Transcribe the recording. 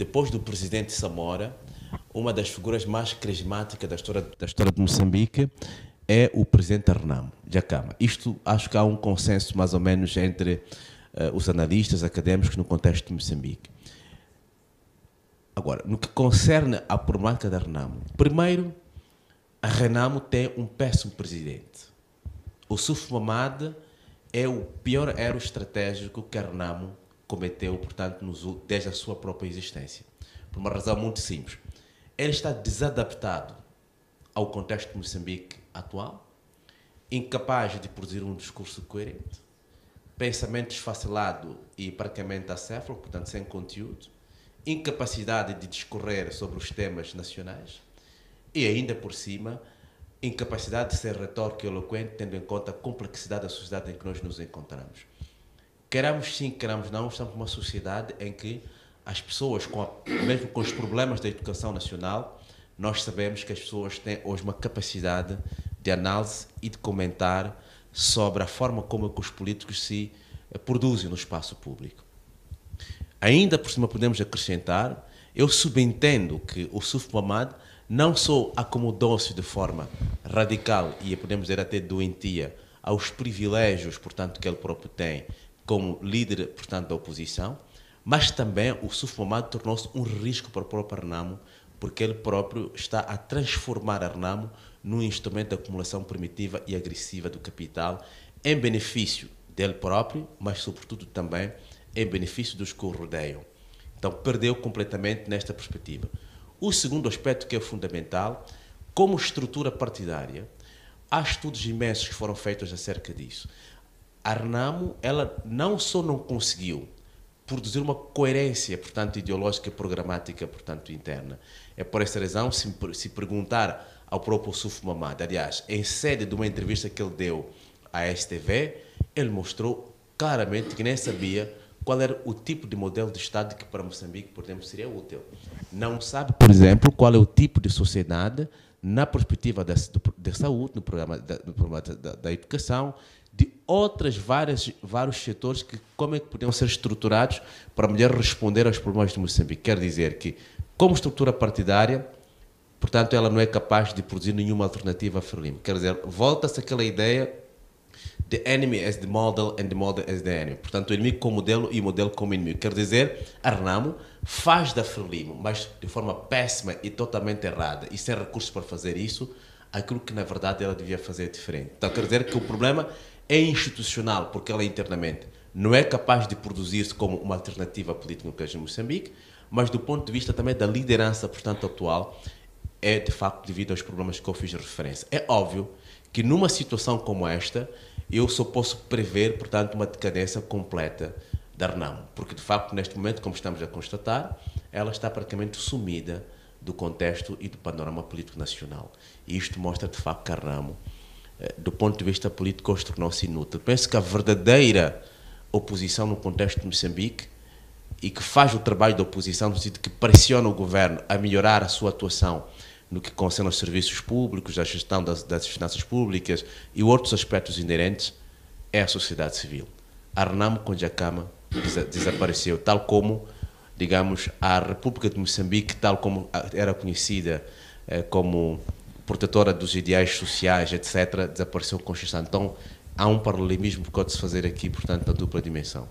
depois do presidente Samora, uma das figuras mais carismáticas da história de Moçambique é o presidente Renamo Dhlakama. Isto acho que há um consenso mais ou menos entre os analistas académicos no contexto de Moçambique. Agora, no que concerne à problemática da Renamo, primeiro, a Renamo tem um péssimo presidente. O Suf Mamad é o pior erro estratégico que a Renamo cometeu, portanto, desde a sua própria existência. Por uma razão muito simples. Ele está desadaptado ao contexto de Moçambique atual, incapaz de produzir um discurso coerente, pensamento esfacelado e praticamente acéfalo, portanto, sem conteúdo, incapacidade de discorrer sobre os temas nacionais e, ainda por cima, incapacidade de ser retórico e eloquente, tendo em conta a complexidade da sociedade em que nós nos encontramos. Queramos sim, queramos não, estamos numa sociedade em que as pessoas, mesmo com os problemas da educação nacional, nós sabemos que as pessoas têm hoje uma capacidade de análise e de comentar sobre a forma como é que os políticos se produzem no espaço público. Ainda por cima podemos acrescentar, eu subentendo que o Suf Mamad não só acomodou-se de forma radical e podemos dizer até doentia aos privilégios, portanto, que ele próprio tem como líder, portanto, da oposição, mas também o Suf Mamad tornou-se um risco para o próprio Renamo, porque ele próprio está a transformar a Renamo num instrumento de acumulação primitiva e agressiva do capital, em benefício dele próprio, mas sobretudo também em benefício dos que o rodeiam. Então perdeu completamente nesta perspectiva. O segundo aspecto que é fundamental, como estrutura partidária, há estudos imensos que foram feitos acerca disso. A Renamo, ela não só não conseguiu produzir uma coerência, portanto, ideológica e programática, portanto, interna. É por essa razão, se perguntar ao próprio Suf Mamad, aliás, em sede de uma entrevista que ele deu à STV, ele mostrou claramente que nem sabia qual era o tipo de modelo de Estado que para Moçambique, por exemplo, seria útil. Não sabe, por exemplo, qual é o tipo de sociedade na perspectiva da saúde, no programa da educação, de vários setores que como é que podiam ser estruturados para melhor responder aos problemas de Moçambique. Quer dizer que, como estrutura partidária, portanto, ela não é capaz de produzir nenhuma alternativa a Frelimo. Quer dizer, volta-se aquela ideia the enemy as the model and the model as the enemy. Portanto, o inimigo como modelo e o modelo como inimigo. Quer dizer, a Renamo faz da Frelimo, mas de forma péssima e totalmente errada, e sem recursos para fazer isso, aquilo que na verdade ela devia fazer diferente. Então, quer dizer que o problema é institucional, porque ela internamente não é capaz de produzir-se como uma alternativa política no caso de Moçambique, mas do ponto de vista também da liderança, portanto, atual, é de facto devido aos problemas que eu fiz referência. É óbvio que numa situação como esta, eu só posso prever, portanto, uma decadência completa da Renamo, porque de facto, neste momento, como estamos a constatar, ela está praticamente sumida do contexto e do panorama político nacional. E isto mostra, de facto, que a Renamo, do ponto de vista político, hoje tornou-se inútil. Penso que a verdadeira oposição no contexto de Moçambique e que faz o trabalho da oposição no sentido que pressiona o governo a melhorar a sua atuação no que concerne aos serviços públicos, a gestão das finanças públicas e outros aspectos inerentes, é a sociedade civil. A Renamo com Dhlakama desapareceu, tal como, digamos, a República de Moçambique, tal como era conhecida como protetora dos ideais sociais, etc., desapareceu com Constituição. Então, há um paralelismo que pode-se fazer aqui, portanto, na dupla dimensão.